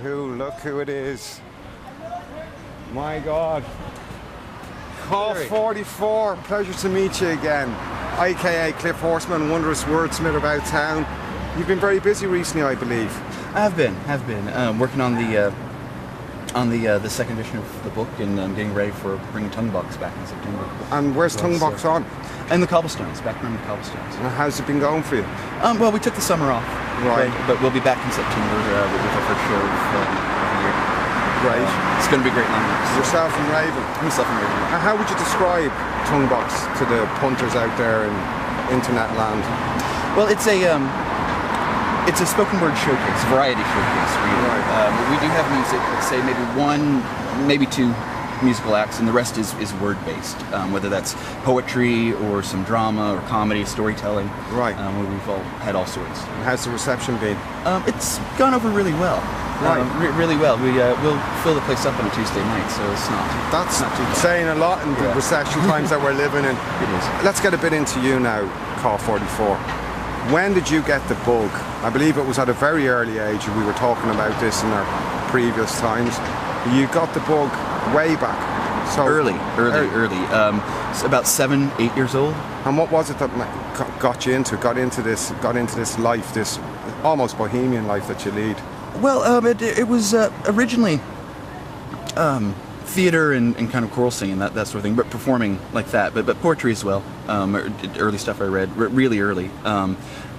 Look who it is. My God. Call 44. Pleasure to meet you again. AKA Cliff Horseman, wondrous wordsmith about town. You've been very busy recently, I believe. I have been. Working on the second edition of the book and getting ready for bringing Tongue Box back in September. And where's Tongue Box on? And the Cobblestones, back around the Cobblestones. And how's it been going for you? Well, we took the summer off. Right. But we'll be back in September with our first show of the year. Right. It's going to be a great lineup. Yourself and Raven. Myself and Raven. And how would you describe Tongue Box to the punters out there in internet land? Well, it's a spoken word showcase, variety showcase, really. Right. We do have music, let's say maybe one, maybe two musical acts, and the rest is word-based, whether that's poetry or some drama or comedy, storytelling. Right. We've all had all sorts. And how's the reception been? It's gone over really well. Right. Really well. We'll fill the place up on a Tuesday night, so it's not. That's not too bad. saying a lot in the recession times that we're living in. It is. Let's get a bit into you now, Call 44. When did you get the bug? I believe it was at a very early age, and we were talking about this in our previous times. You got the bug way back. So Early. It's about 7, 8 years old. And what was it that got into this life, this almost bohemian life that you lead? Well, it was originally theater and kind of choral singing, that sort of thing, but performing like that, but poetry as well. Early stuff I read, really early.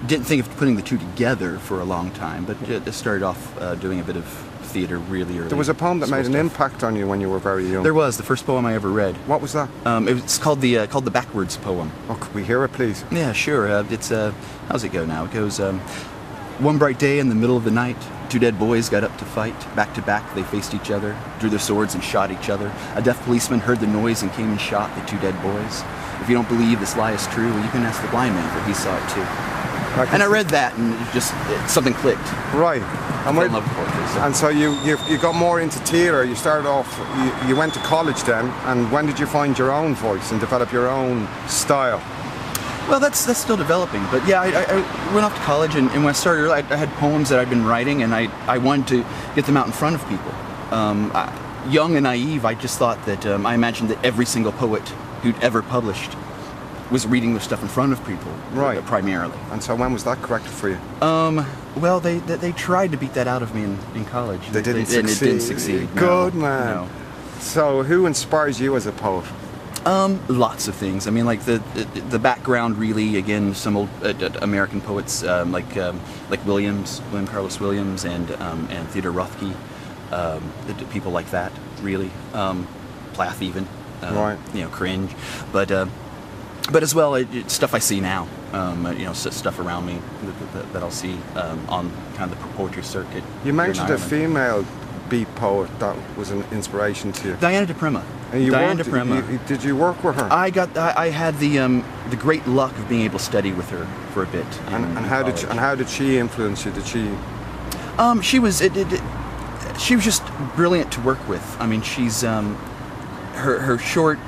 Didn't think of putting the two together for a long time, but just started off doing a bit of theater really early. There was a poem that made an impact on you when you were very young. There was, the first poem I ever read. What was that? It's called the Backwards poem. Oh, could we hear it, please? Yeah, sure. How's it go now? It goes, one bright day in the middle of the night, two dead boys got up to fight. Back to back, they faced each other, drew their swords and shot each other. A deaf policeman heard the noise and came and shot the two dead boys. If you don't believe this lie is true, well, you can ask the blind man, for he saw it too. And I read that, and something clicked. Right. I fell in love with poetry. So. And so you got more into theatre. You started off. You went to college then. And when did you find your own voice and develop your own style? Well, that's still developing. But yeah, I went off to college, and when I started, I had poems that I'd been writing, and I wanted to get them out in front of people. Young and naive, I just thought that I imagined that every single poet who'd ever published was reading their stuff in front of people, right? Primarily. And so when was that corrected for you? Well, they tried to beat that out of me in college. They didn't succeed. And it didn't succeed. Good no, man. No. So who inspires you as a poet? Lots of things. I mean, like the background, really. Again, some old American poets like William Carlos Williams, and Theodore Rothke. People like that, really. Plath even. Right. Cringe, but as well, stuff I see now, stuff around me that I'll see on kind of the poetry circuit. You mentioned a female beat poet that was an inspiration to you. Diana Deprima. Did you work with her? I had the great luck of being able to study with her for a bit. And how did she influence you? Did she? She was just brilliant to work with. I mean, she's her short,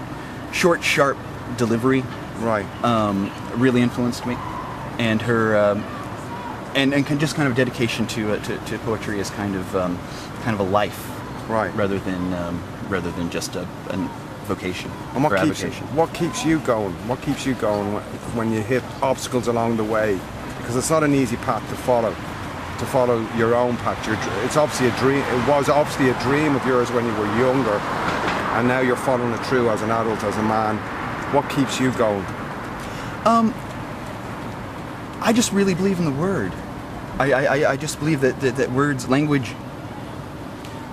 sharp delivery. Right. Really influenced me, and her and just kind of dedication to poetry as kind of a life, right? Rather than just a vocation. And what keeps you going? What keeps you going when you hit obstacles along the way? Because it's not an easy path to follow. To follow your own path. It's obviously a dream. It was obviously a dream of yours when you were younger, and now you're following it through as an adult, as a man. What keeps you going? I just really believe in the word. I just believe that words, language,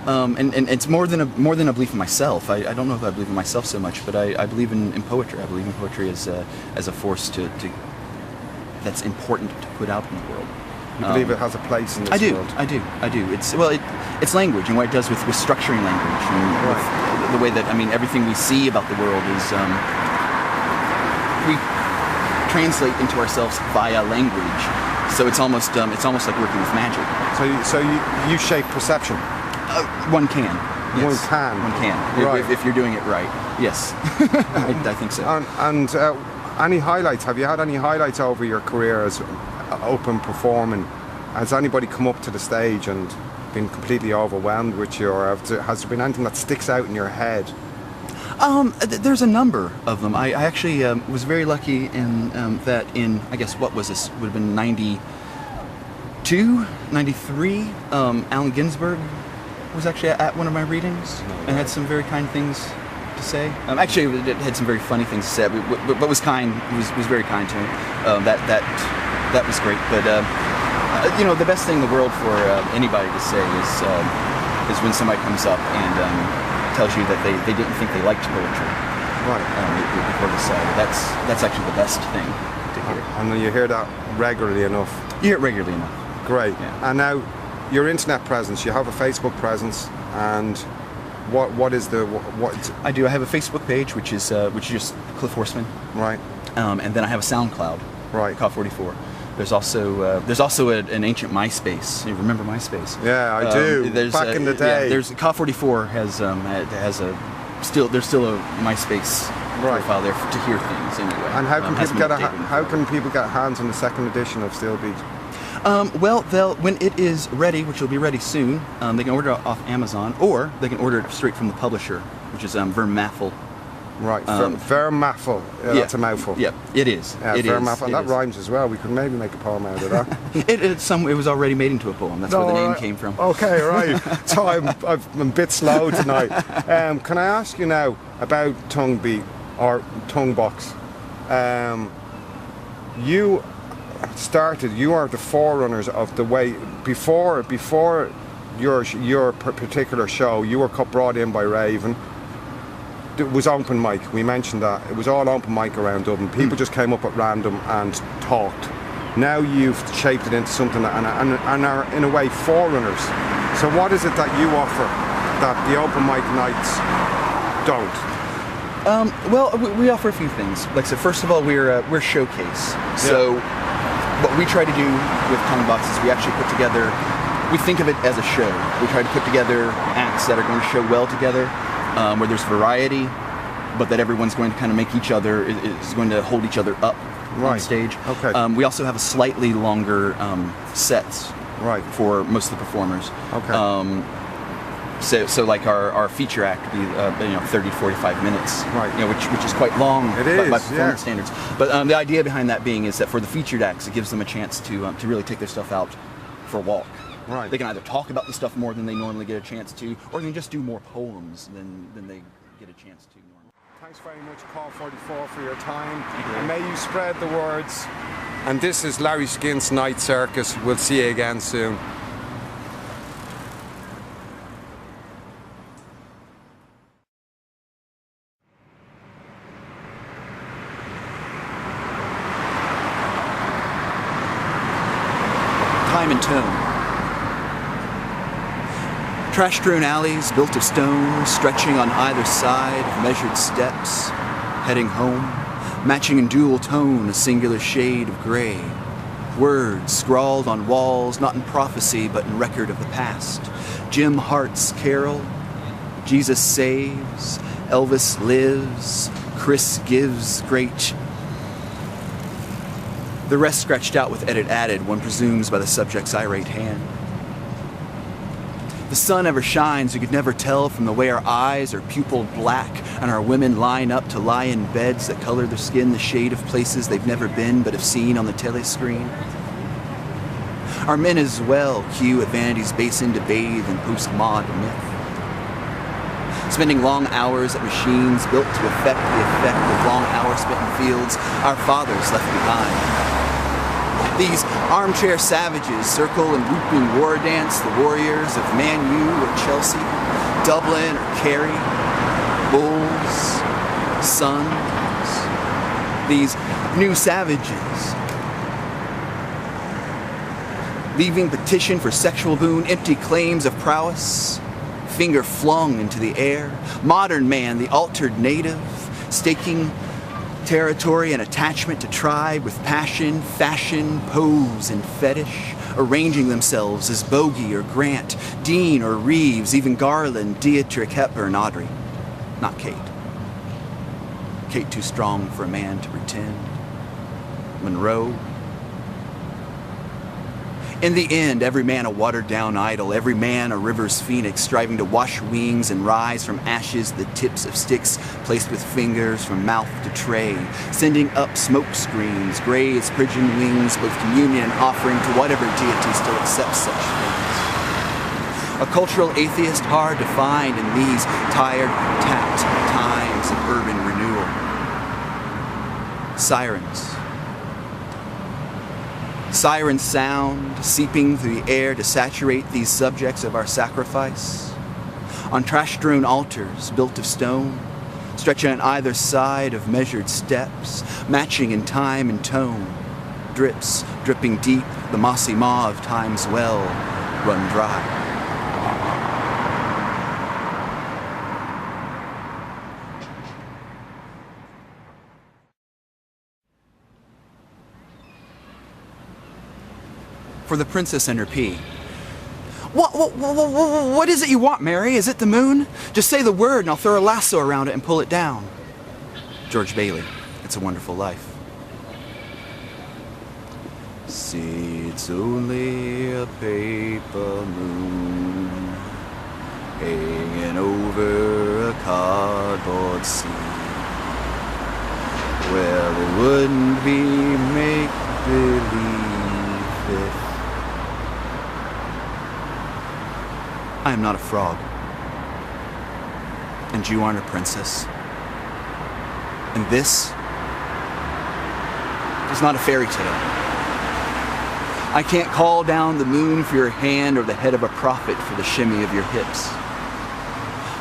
and it's more than a belief in myself. I don't know if I believe in myself so much, but I believe in poetry. I believe in poetry as a force that's important to put out in the world. You believe it has a place in this world? I do. It's language and what it does with structuring language, and with the way that everything we see about the world is we translate into ourselves via language. So it's almost like working with magic. So you shape perception. One can. Yes. One can. Right. If you're doing it right. Yes. I think so. And any highlights? Have you had any highlights over your career as open performing? Has anybody come up to the stage and been completely overwhelmed with you, or has there been anything that sticks out in your head? There's a number of them. I actually was very lucky in that in, I guess, what was this? Would have been 92, 93. Allen Ginsberg was actually at one of my readings and had some very kind things to say. Actually, it had some very funny things to say, but was kind. Was very kind to him. That was great. But the best thing in the world for anybody to say is when somebody comes up and tells you that they didn't think they liked poetry. Right. Before they said it. That's actually the best thing to hear. And you hear that regularly enough. You hear it regularly enough. Great. Yeah. And now, your internet presence. You have a Facebook presence, and what is the what? I do. I have a Facebook page, which is just Cliff Horseman. Right. And then I have a SoundCloud. Right. Called 44. There's also an ancient MySpace. You remember MySpace? Yeah, I do. Back in the day. Yeah, there's Cop 44 has a still a MySpace profile there to hear things anyway. And how can people get hands on the second edition of Steel Beach? Well, when it is ready, which will be ready soon, they can order it off Amazon, or they can order it straight from the publisher, which is Vermaffel. Right, Vermaffel. That's a mouthful. Yeah, it is. Yeah, Vermaffel. And that rhymes as well. We could maybe make a poem out of that. It was already made into a poem. That's where the name came from. Okay, right. So I'm a bit slow tonight. Can I ask you now about tongue beat or tongue box? You are the forerunners of the way before your particular show. You were brought in by Raven. It was open mic. We mentioned that it was all open mic around Dublin. People just came up at random and talked. Now you've shaped it into something and are in a way forerunners. So what is it that you offer that the open mic nights don't? Well, we offer a few things. Like I said, first of all, we're showcase. So what we try to do with tongue box is we actually put together. We think of it as a show. We try to put together acts that are going to show well together. Where there's variety, but that everyone's going to kind of make each other, is going to hold each other up on stage. Okay. We also have a slightly longer sets for most of the performers. Okay. So like our feature act would be 30 to 45 minutes, which is quite long by performance standards. But the idea behind that being is that for the featured acts, it gives them a chance to really take their stuff out for a walk. Right. They can either talk about the stuff more than they normally get a chance to, or they can just do more poems than they get a chance to normally. Thanks very much, Call 44, for your time. And may you spread the words. And this is Larry Skynt's Night Circus. We'll see you again soon. Time and tone. Trash-strewn alleys built of stone, stretching on either side of measured steps, heading home, matching in dual tone a singular shade of gray. Words scrawled on walls, not in prophecy, but in record of the past. Jim Hart's carol, Jesus saves, Elvis lives, Chris gives great. The rest scratched out with edit added, one presumes by the subject's irate hand. The sun ever shines, you could never tell from the way our eyes are pupilled black and our women line up to lie in beds that color their skin the shade of places they've never been but have seen on the telescreen. Our men as well queue at Vanity's Basin to bathe in post-mod myth. Spending long hours at machines built to affect the effect of long hours spent in fields our fathers left behind. These armchair savages circle and whooping war dance the warriors of Man U or Chelsea, Dublin or Kerry, Bulls, Suns. These new savages, leaving petition for sexual boon, empty claims of prowess, finger flung into the air. Modern man, the altered native, staking territory and attachment to tribe with passion, fashion, pose, and fetish, arranging themselves as Bogey or Grant, Dean or Reeves, even Garland, Dietrich, Hepburn, Audrey. Not Kate. Kate too strong for a man to pretend. Monroe. In the end, every man a watered-down idol, every man a river's phoenix, striving to wash wings and rise from ashes the tips of sticks placed with fingers from mouth to tray, sending up smoke screens, gray as pigeon wings, both communion and offering to whatever deity still accepts such things. A cultural atheist hard to find in these tired, tapped times of urban renewal. Sirens. Sirens sound, seeping through the air to saturate these subjects of our sacrifice. On trash-strewn altars built of stone, stretching on either side of measured steps, matching in time and tone, drips dripping deep, the mossy maw of time's well run dry. For the princess and her pea. What is it you want, Mary? Is it the moon? Just say the word and I'll throw a lasso around it and pull it down. George Bailey, It's a Wonderful Life. See, it's only a paper moon hanging over a cardboard scene. Well, it wouldn't be make-believe if I am not a frog, and you aren't a princess, and this is not a fairy tale. I can't call down the moon for your hand or the head of a prophet for the shimmy of your hips,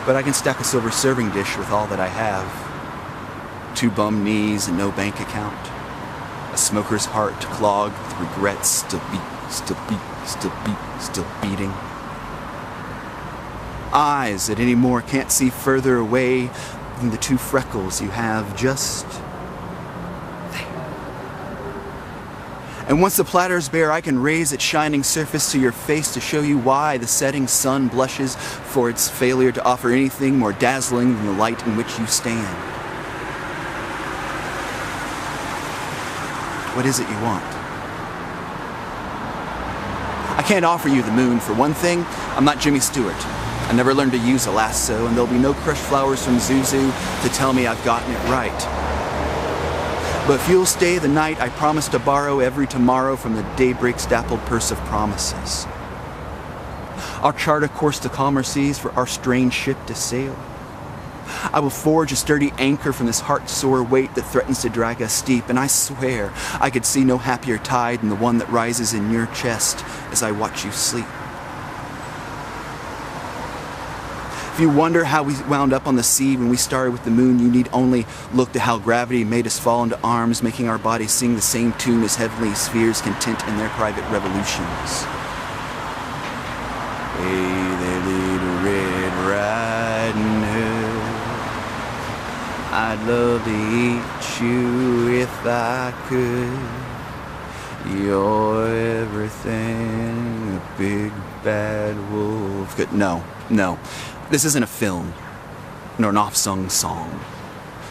but I can stack a silver serving dish with all that I have. 2 bum knees and no bank account, a smoker's heart clogged with regrets, still beating. Eyes that anymore can't see further away than the 2 freckles you have just there. And once the platter's bare, I can raise its shining surface to your face to show you why the setting sun blushes for its failure to offer anything more dazzling than the light in which you stand. What is it you want? I can't offer you the moon. For one thing, I'm not Jimmy Stewart. I never learned to use a lasso, and there'll be no crushed flowers from Zuzu to tell me I've gotten it right. But if you'll stay the night, I promise to borrow every tomorrow from the daybreak's dappled purse of promises. I'll chart a course to calmer seas for our strange ship to sail. I will forge a sturdy anchor from this heart-sore weight that threatens to drag us steep, and I swear I could see no happier tide than the one that rises in your chest as I watch you sleep. If you wonder how we wound up on the sea when we started with the moon, you need only look to how gravity made us fall into arms, making our bodies sing the same tune as heavenly spheres content in their private revolutions. Hey there, little Red Riding Hood, I'd love to eat you if I could. You're everything a big bad wolf could. No. This isn't a film, nor an oft-sung song.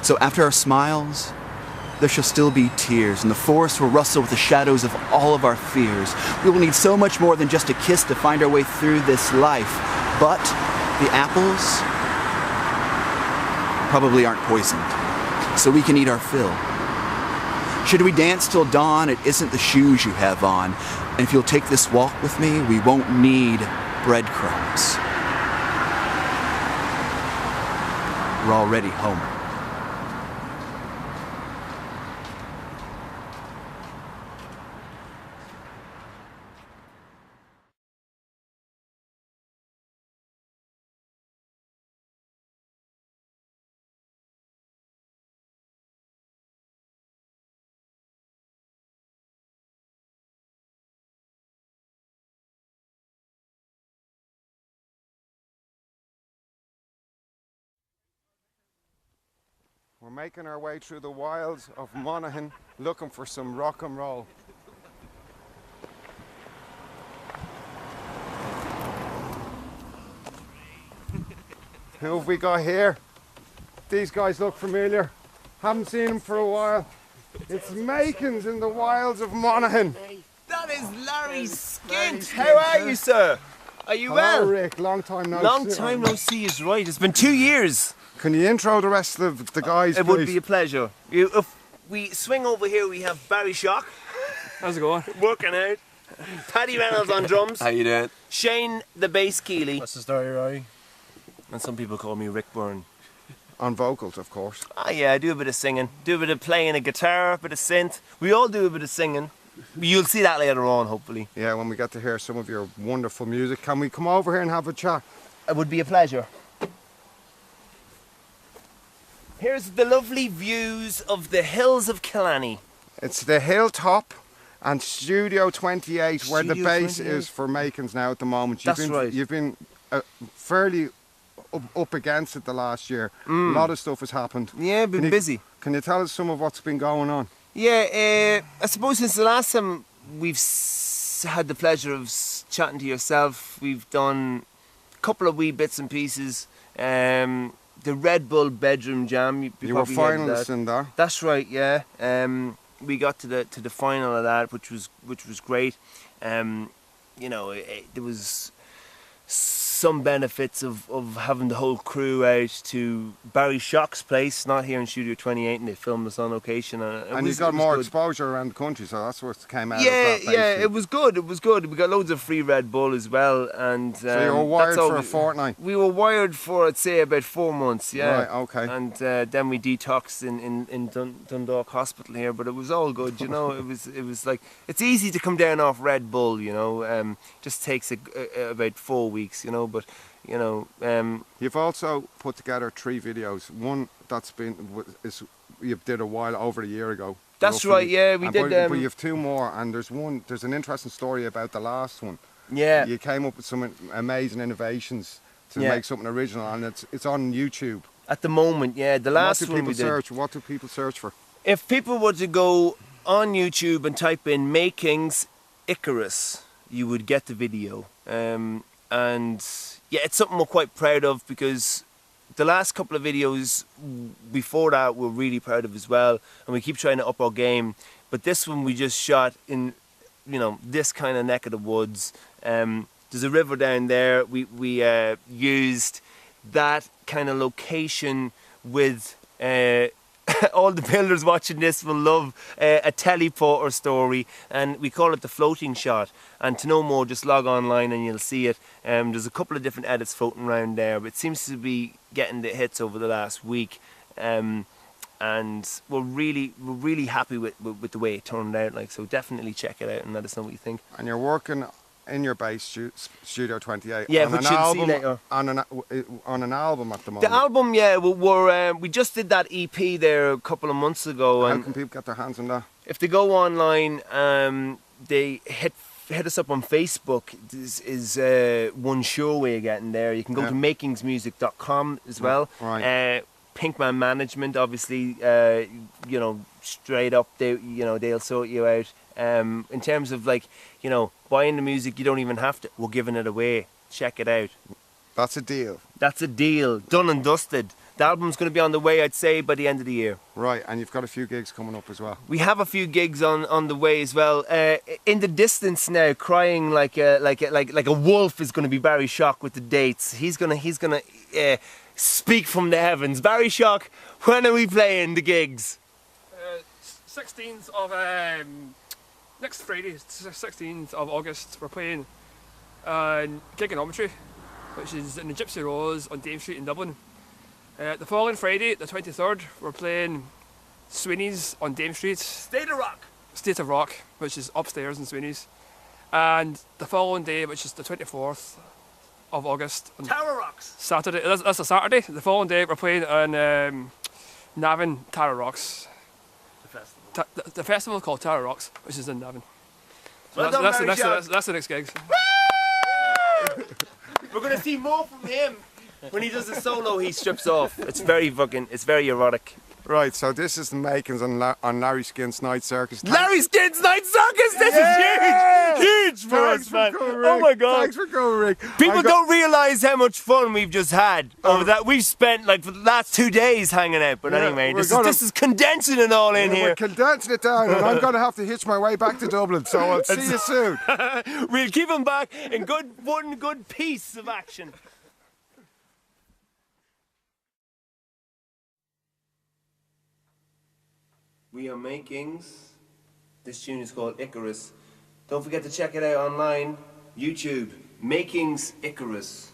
So after our smiles, there shall still be tears, and the forest will rustle with the shadows of all of our fears. We will need so much more than just a kiss to find our way through this life. But the apples probably aren't poisoned, so we can eat our fill. Should we dance till dawn, it isn't the shoes you have on. And if you'll take this walk with me, we won't need breadcrumbs. We're already home. We're making our way through the wilds of Monaghan looking for some rock and roll. Who have we got here? These guys look familiar. Haven't seen them for a while. It's Makins in the wilds of Monaghan. That is Larry Skynt, how are you, sir? Are you Hello, well? Rick. Long time no see. Long time no see is right. It's been 2 years. Can you intro the rest of the guys, It please? would be a pleasure. If we swing over here, we have Barry Shock. How's it going? Working out. Paddy Reynolds on drums. How you doing? Shane the bass Keeley. What's the story, Roy? And some people call me Rick Byrne. On vocals, of course. Ah yeah, I do a bit of singing. Do a bit of playing a guitar, a bit of synth. We all do a bit of singing. You'll see that later on, hopefully. Yeah, when we get to hear some of your wonderful music. Can we come over here and have a chat? It would be a pleasure. Here's the lovely views of the hills of Killarney. It's the Hilltop and Studio 28 where the Studio base 28. is for Makins now at the moment. That's right. You've been fairly up against it the last year. A lot of stuff has happened. Yeah, been busy. Can you tell us some of what's been going on? Yeah, I suppose since the last time we've had the pleasure of chatting to yourself, we've done a couple of wee bits and pieces. The Red Bull Bedroom Jam. You were finalists in that. That's right, yeah. We got to the final of that, which was great. You know, there was some benefits of having the whole crew out to Barry Shock's place, not here in Studio 28, and they filmed us on location. And you got more exposure around the country, so that's what came out of yeah, that. Yeah, it was good. It was good. We got loads of free Red Bull as well, and so you were wired for a fortnight. We were wired for, I'd say, about 4 months. Yeah. Right. Okay. And then we detoxed in Dundalk Hospital here, but it was all good. You know, it was like it's easy to come down off Red Bull. You know, just takes about 4 weeks. You know, but you know. You've also put together 3 videos. One that's you did a while over a year ago. That's roughly. right. Yeah, we did. But you have 2 more, and there's an interesting story about the last one. Yeah. You came up with some amazing innovations to make something original, and it's on YouTube. At the moment, yeah. The last one we did. What do people search for? If people were to go on YouTube and type in Makings Icarus, you would get the video. And yeah, it's something we're quite proud of, because the last couple of videos before that we're really proud of as well, and we keep trying to up our game. But this one we just shot in, you know, this kind of neck of the woods. There's a river down there. We used that kind of location with all the builders watching this will love a teleporter story, and we call it the floating shot. And to know more, just log online and you'll see it. There's a couple of different edits floating around there, but it seems to be getting the hits over the last week. And we're really happy with the way it turned out. Like, so definitely check it out and let us know what you think. And you're working in your base, Studio 28. Yeah, on which an you'll album, see later. On an album at the moment. The album, yeah, we just did that EP there a couple of months ago. How and can people get their hands on that? if they go online, they hit us up on Facebook. This is one sure way of getting there. You can go to makingsmusic.com as well. Right. Pinkman Management, obviously, you know, straight up, they'll sort you out. In terms of, like, you know, buying the music, you don't even have to. We're giving it away. Check it out. That's a deal. That's a deal. Done and dusted. The album's going to be on the way, I'd say, by the end of the year. Right, and you've got a few gigs coming up as well. We have a few gigs on the way as well. In the distance now, crying like a wolf is going to be Barry Shock with the dates. He's gonna speak from the heavens. Barry Shock, when are we playing the gigs? 16th of next Friday, 16th of August, we're playing Gigonometry, which is in the Gypsy Rose on Dame Street in Dublin. The following Friday, the 23rd, we're playing Sweeney's on Dame Street. State of Rock, which is upstairs in Sweeney's. And the following day, which is the 24th of August. Tower Rocks. Saturday, that's a Saturday. The following day, we're playing on Navan Tower Rocks. The festival called Tower Rocks, which is in Navan. So Well that's the next gig. We're going to see more from him. When he does a solo, he strips off. It's very erotic. Right, so this is the makings on, on Larry Skynt's Night Circus. Larry Skynt's Night Circus! This Yeah! is huge! Huge for Thanks us, man. for coming, Oh Rick. my God. Thanks for coming, Rick. People don't realise how much fun we've just had over that. We've spent like for the last 2 days hanging out. But Yeah, anyway, we're this is condensing it all in We're here. condensing it down, and I'm going to have to hitch my way back to Dublin, so I'll see you soon. We'll keep them back in one good piece of action. We are makings. This tune is called Icarus. Don't forget to check it out online. YouTube. Makings Icarus.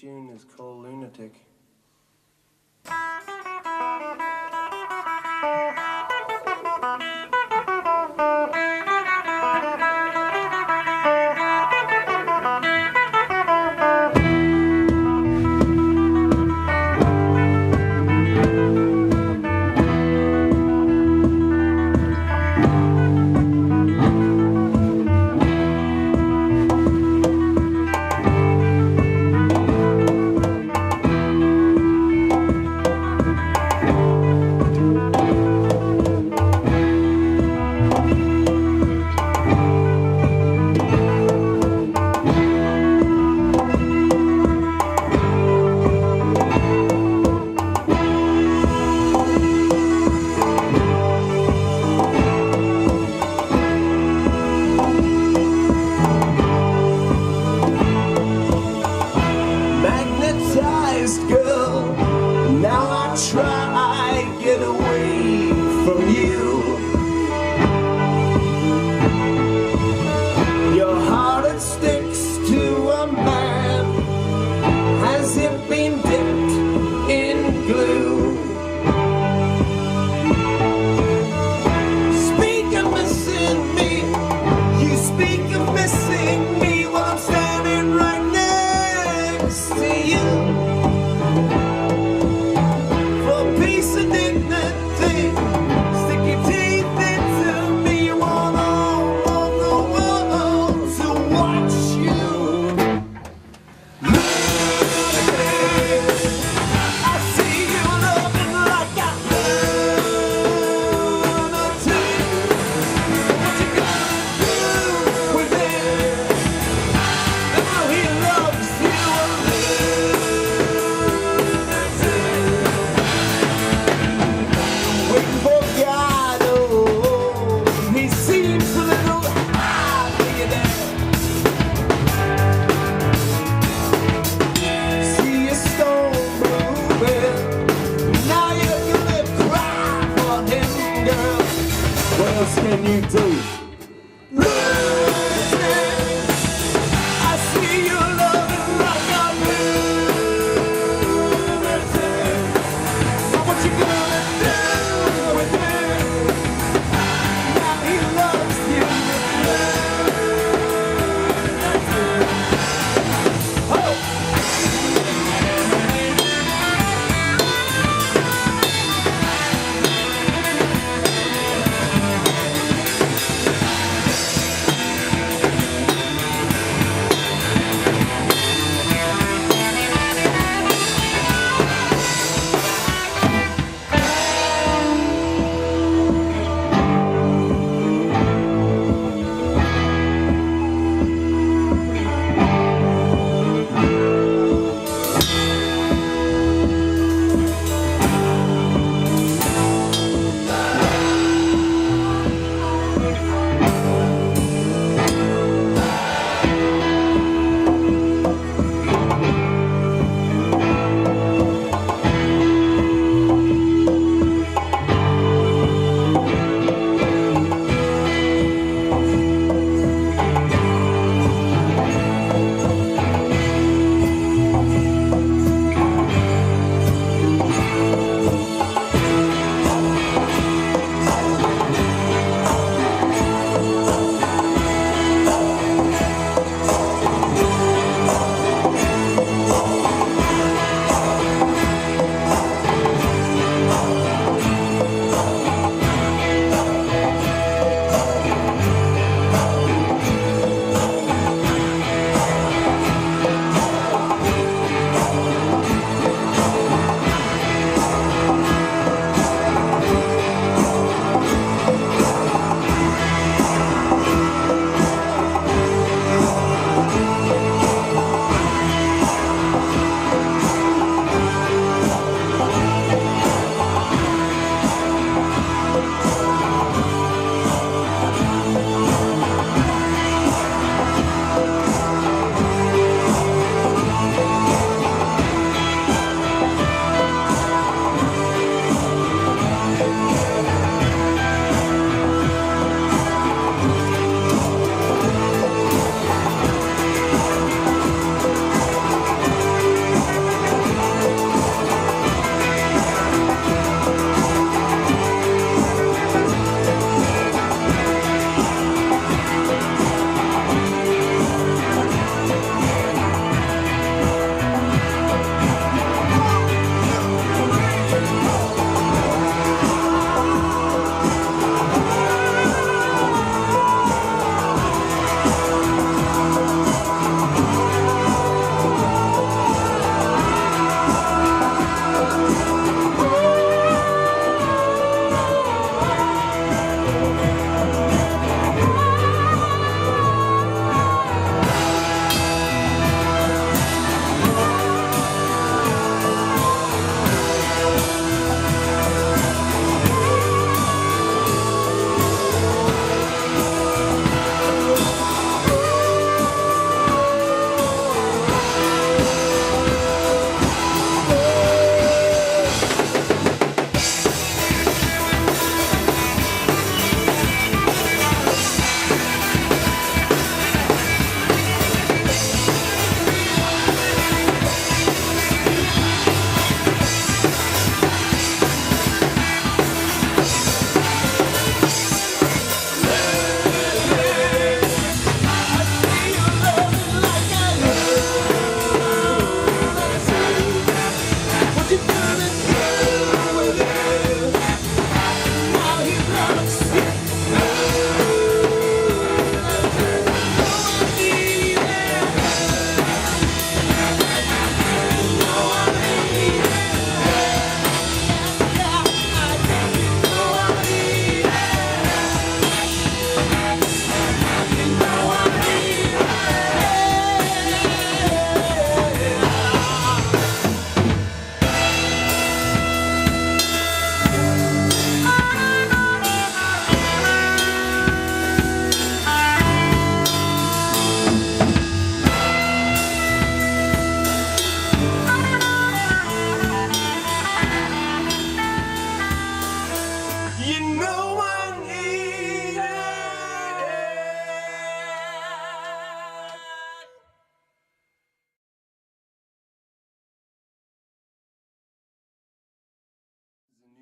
tune is called Lunatic.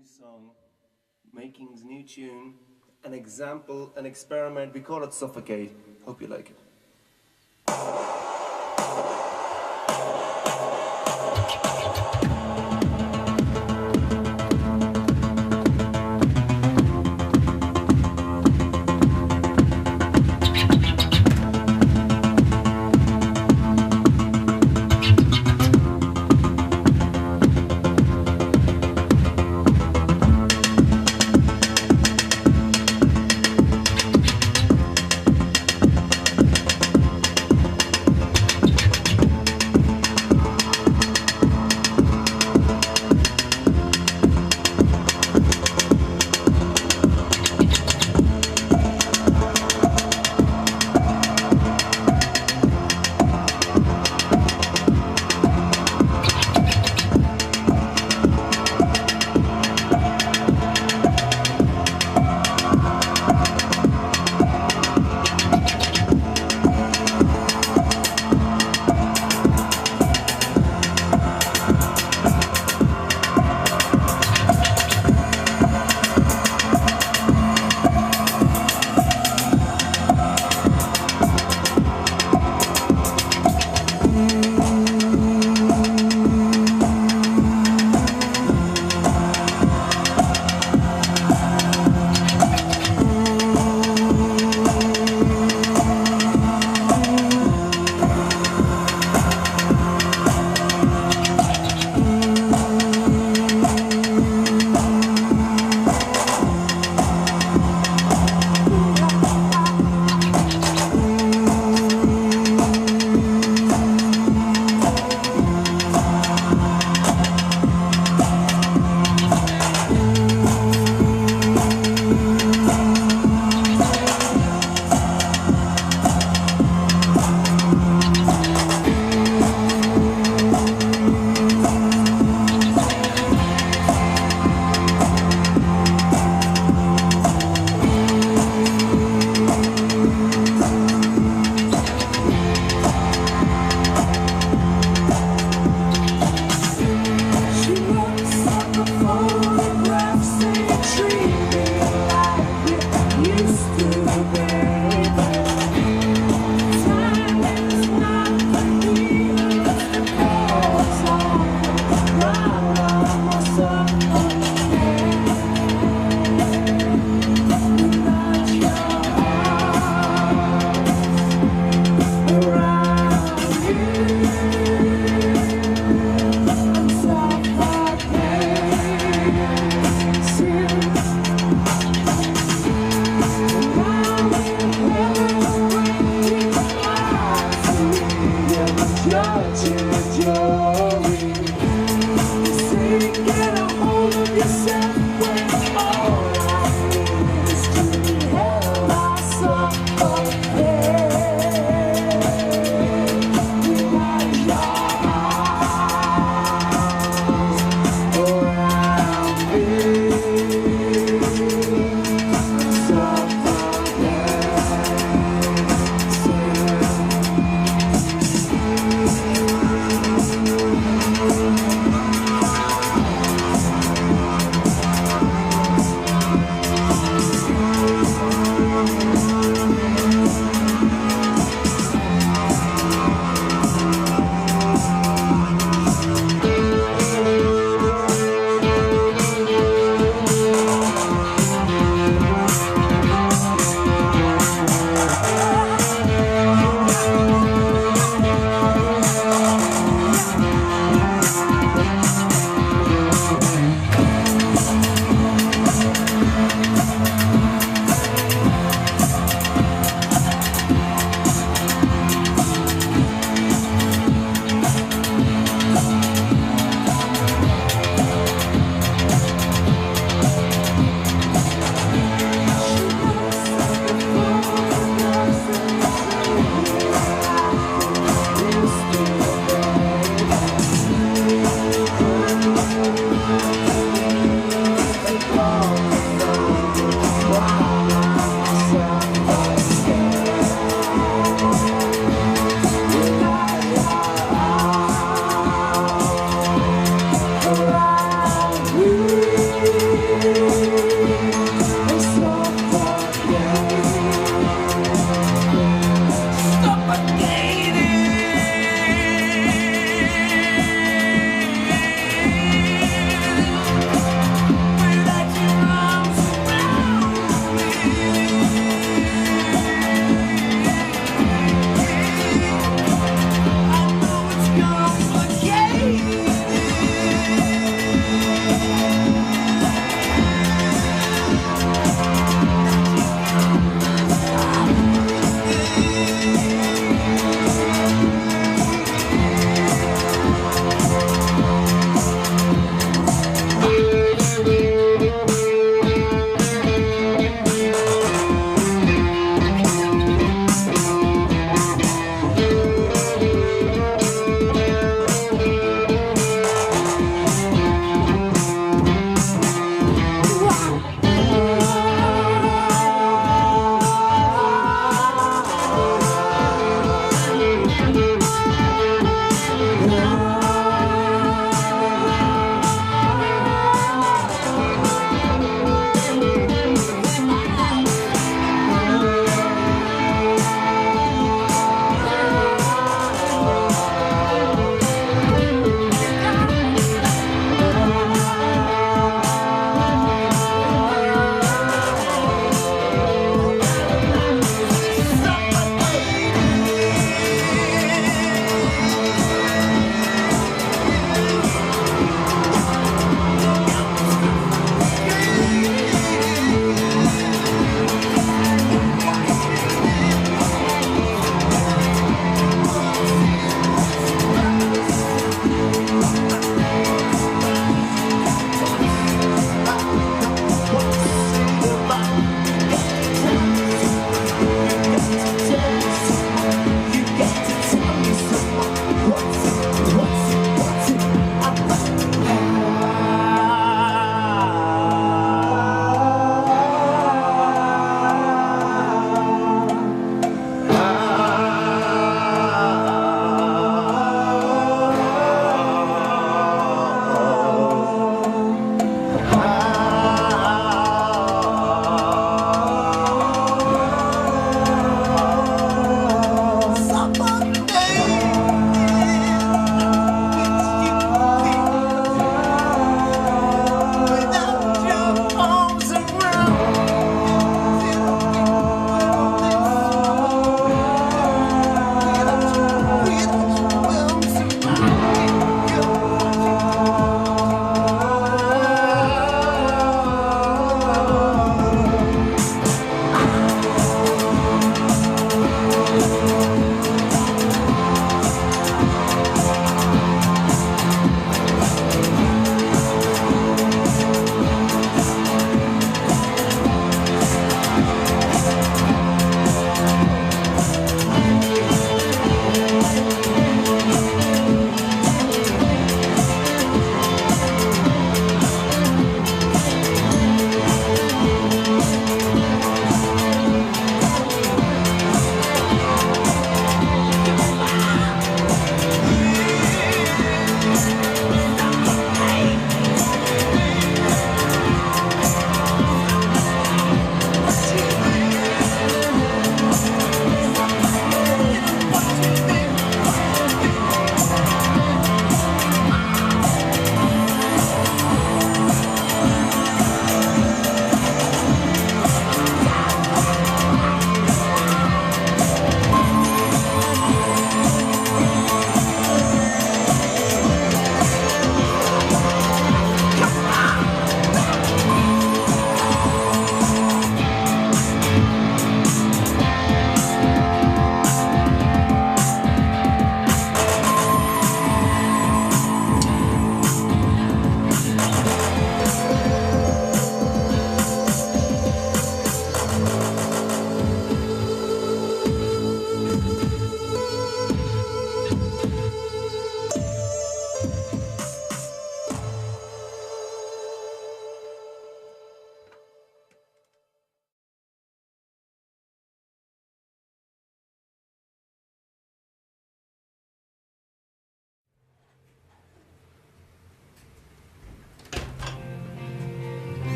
New song, Making's new tune, an example, an experiment. We call it Suffocate. Hope you like it.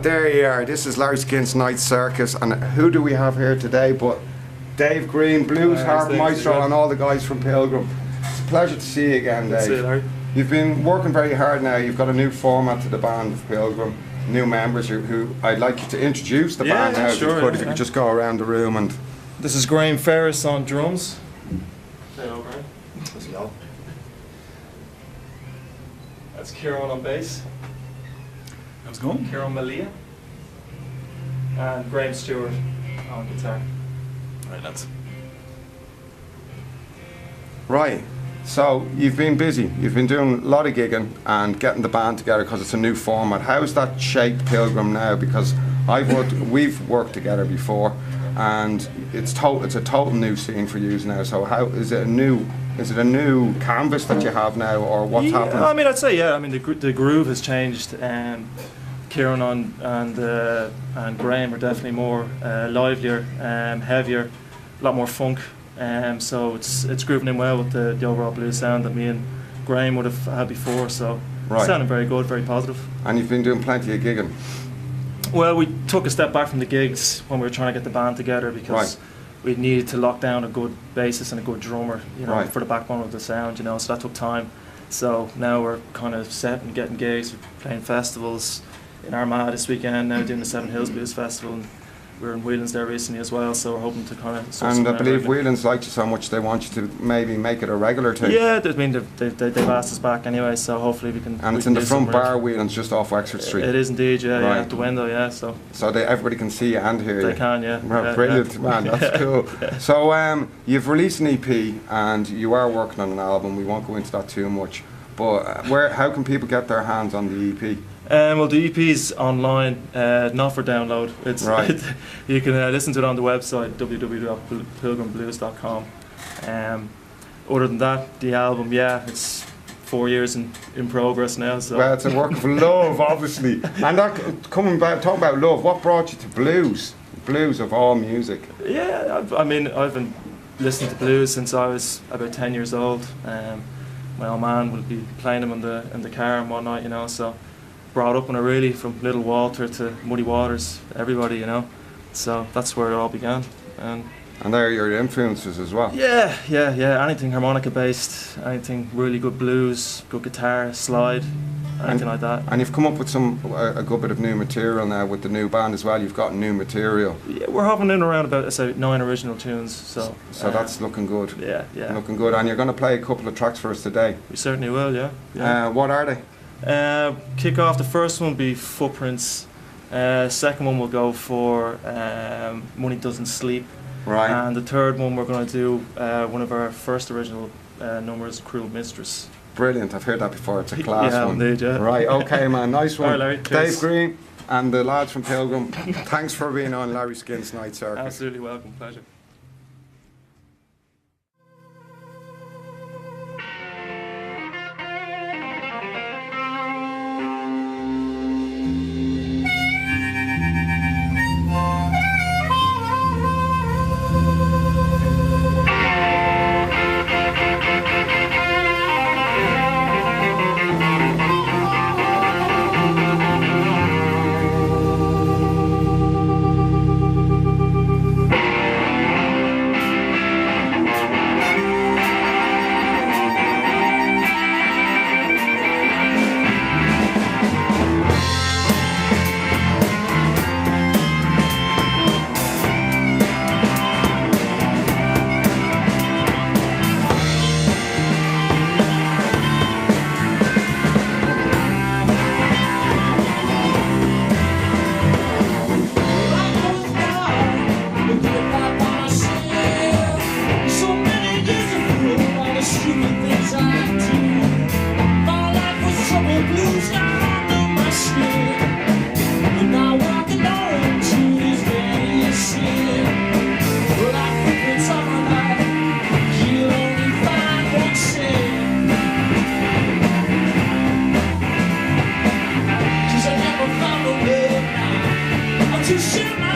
there you are. This is Larry Skynt's Night Circus, and who do we have here today but Dave Green, blues harp maestro, and all the guys from Pilgrim. It's a pleasure to see you again, Dave. See you, Larry. You've been working very hard now. You've got a new format to the band of Pilgrim, new members who I'd like you to introduce the band now. Sure, if you could just go around the room and. This is Graham Ferris on drums. Hello, Graham. Let's go. That's Kieran on bass. How's it going? Kieran Malia. And Graham Stewart on guitar. Right, lads. Right. So you've been busy. You've been doing a lot of gigging and getting the band together because it's a new format. How's that shaped Pilgrim now? Because we've worked together before, and it's a total new scene for you now. So how is it a new canvas that you have now, or what's happened? I mean, I'd say the groove has changed. Kieran and Graham are definitely more livelier, heavier, a lot more funk. So it's grooving in well with the overall blues sound that me and Graham would have had before. So it's sounding very good, very positive. And you've been doing plenty of gigging. Well, we took a step back from the gigs when we were trying to get the band together because we needed to lock down a good bassist and a good drummer, for the backbone of the sound, so that took time. So now we're kind of set and getting gigs, we're playing festivals in Armagh this weekend, now doing the Seven Hills Blues Festival, and we were in Whelan's there recently as well, so we're hoping to kind of... And I believe Whelan's liked you so much they want you to maybe make it a regular thing. Yeah, I mean, they've asked us back anyway, so hopefully we can... And it's in the front bar, Whelan's, just off Wexford Street. It is indeed, yeah, at the window, yeah. So everybody can see you and hear you. They can, yeah. Well, brilliant, man, that's cool. Yeah. So you've released an EP and you are working on an album. We won't go into that too much. But how can people get their hands on the EP? Well, the EP is online, not for download. It's you can listen to it on the website www.pilgrimblues.com. Other than that, the album, it's 4 years in progress now. So. Well, it's a work of love, obviously. And talking about love, what brought you to blues? Blues of all music. Yeah, I've been listening to blues since I was about 10 years old. My old man would be playing them in the car and whatnot, so. Brought up on it really, from Little Walter to Muddy Waters, everybody, So that's where it all began. And they're your influences as well. Yeah. Anything harmonica based, anything really good blues, good guitar, slide, anything like that. And you've come up with a good bit of new material now with the new band as well. You've got new material. Yeah, we're hopping in around about 9 original tunes. So that's looking good. Yeah. Looking good. And you're going to play a couple of tracks for us today. We certainly will. Yeah. What are they? Kick off, the first one will be Footprints. Second one will go for Money Doesn't Sleep. Right. And the third one we're going to do one of our first original numbers, Cruel Mistress. Brilliant, I've heard that before, it's a class one. Indeed, yeah. Right, okay man, nice one. All right, Larry, Dave Green and the lads from Pilgrim, thanks for being on Larry Skynt's Night Circus. Absolutely welcome, pleasure. Shit, my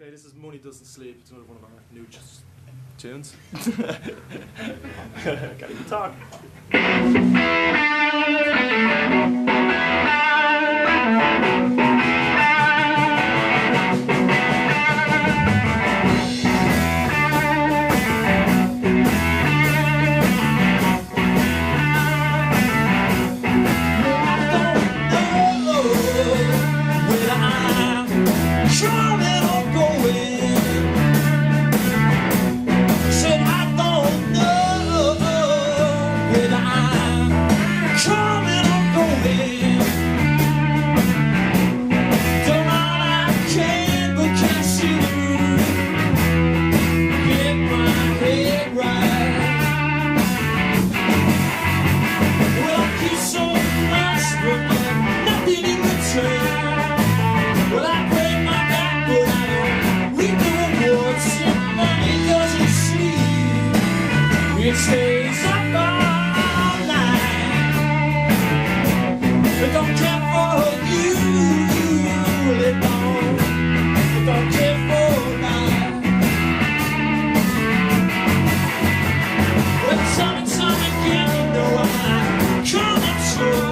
Okay, this is Money Doesn't Sleep. It's another one of our new tunes. Can't even talk. It stays up all night. It don't care for you. It don't care for life. When summertime again, you know I'm coming through.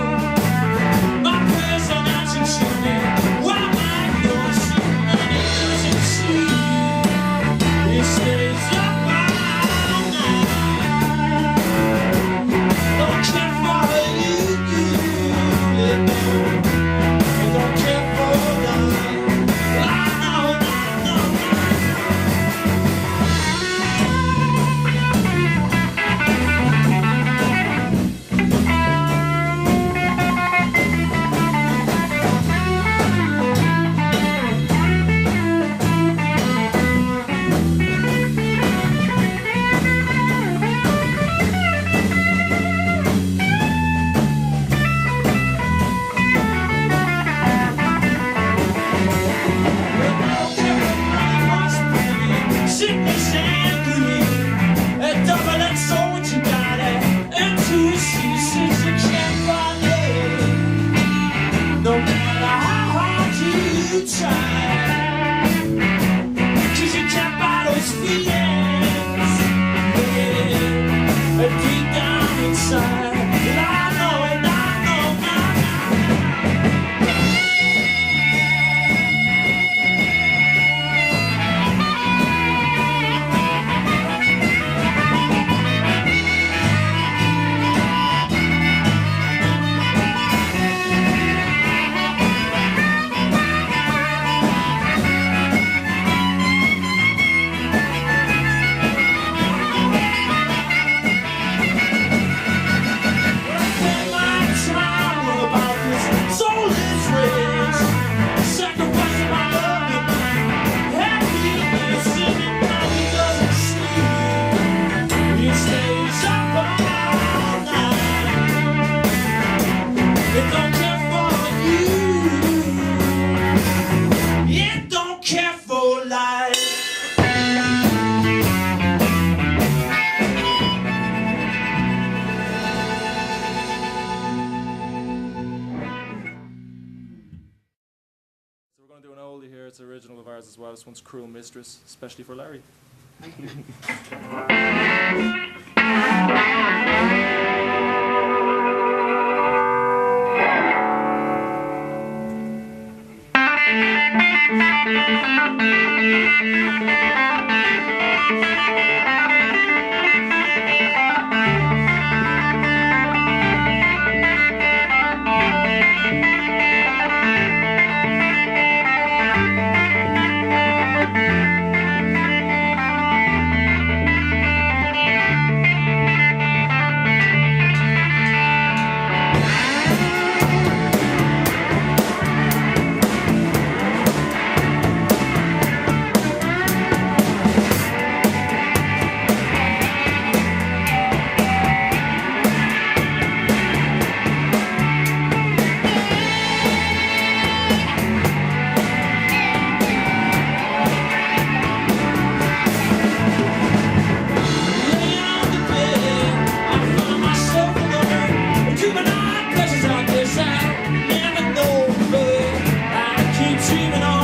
My prayers are not too shiny. Why my yours and it doesn't sleep. It stays up. going to do an oldie here. It's original of ours as well. This one's Cruel Mistress, especially for Larry. Dreaming on